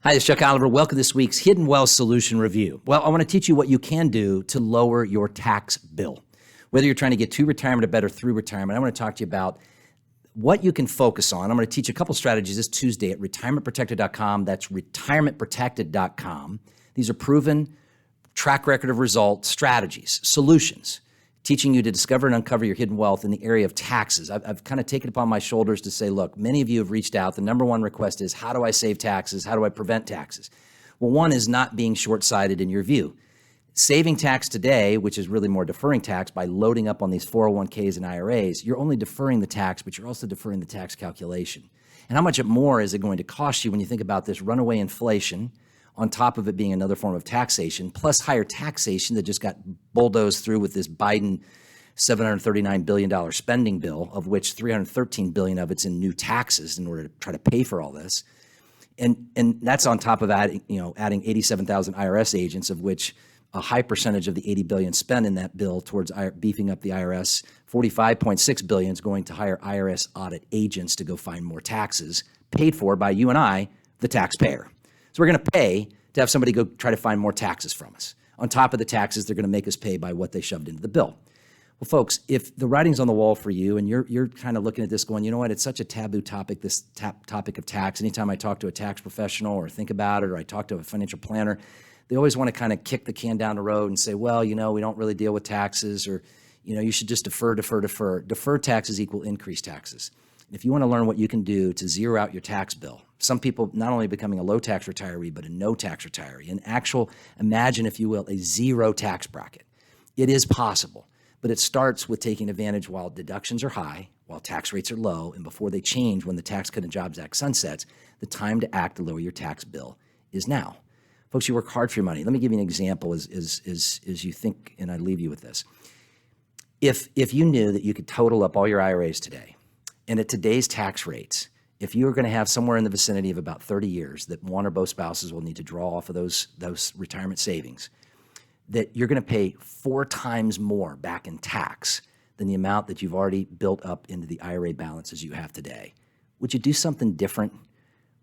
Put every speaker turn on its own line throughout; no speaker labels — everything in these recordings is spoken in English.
Hi, it's Chuck Oliver. Welcome to this week's Hidden Wealth Solution Review. Well, I want to teach you what you can do to lower your tax bill. Whether you're trying to get to retirement or better through retirement, I want to talk to you about what you can focus on. I'm going to teach a couple strategies this Tuesday at retirementprotected.com. That's retirementprotected.com. These are proven track record of results, strategies, solutions, teaching you to discover and uncover your hidden wealth in the area of taxes. I've kind of taken it upon my shoulders to say, look, many of you have reached out. The number one request is, how do I save taxes? How do I prevent taxes? Well, one is not being short-sighted in your view. Saving tax today, which is really more deferring tax by loading up on these 401ks and IRAs, you're only deferring the tax, but you're also deferring the tax calculation. And how much more is it going to cost you when you think about this runaway inflation, on top of it being another form of taxation, plus higher taxation that just got bulldozed through with this Biden $739 billion spending bill, of which $313 billion of it's in new taxes in order to try to pay for all this. And that's on top of adding 87,000 IRS agents, of which a high percentage of the $80 billion spent in that bill towards beefing up the IRS. $45.6 billion is going to hire IRS audit agents to go find more taxes, paid for by you and I, the taxpayer. So we're going to pay to have somebody go try to find more taxes from us. On top of the taxes, they're going to make us pay by what they shoved into the bill. Well, folks, if the writing's on the wall for you and you're kind of looking at this going, you know what, it's such a taboo topic, this topic of tax. Anytime I talk to a tax professional or think about it, or I talk to a financial planner, they always want to kind of kick the can down the road and say, well, we don't really deal with taxes, or, you should just defer. Deferred taxes equal increased taxes. If you want to learn what you can do to zero out your tax bill, some people not only becoming a low tax retiree, but a no tax retiree, imagine, if you will, a zero tax bracket. It is possible, but it starts with taking advantage while deductions are high, while tax rates are low, and before they change when the Tax Cut and Jobs Act sunsets. The time to act to lower your tax bill is now. Folks, you work hard for your money. Let me give you an example as you think, and I leave you with this. If you knew that you could total up all your IRAs today, and at today's tax rates, if you are going to have somewhere in the vicinity of about 30 years that one or both spouses will need to draw off of those retirement savings, that you're going to pay 4 times more back in tax than the amount that you've already built up into the IRA balances you have today. Would you do something different?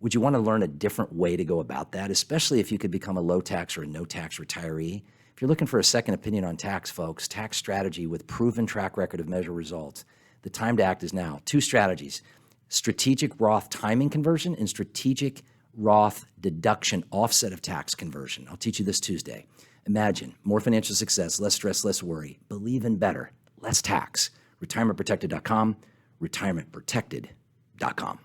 Would you want to learn a different way to go about that, especially if you could become a low tax or a no tax retiree? If you're looking for a second opinion on tax, folks, tax strategy with proven track record of measure results, the time to act is now. 2 strategies: strategic Roth timing conversion and strategic Roth deduction offset of tax conversion. I'll teach you this Tuesday. Imagine more financial success, less stress, less worry. Believe in better, less tax. retirementprotected.com, retirementprotected.com.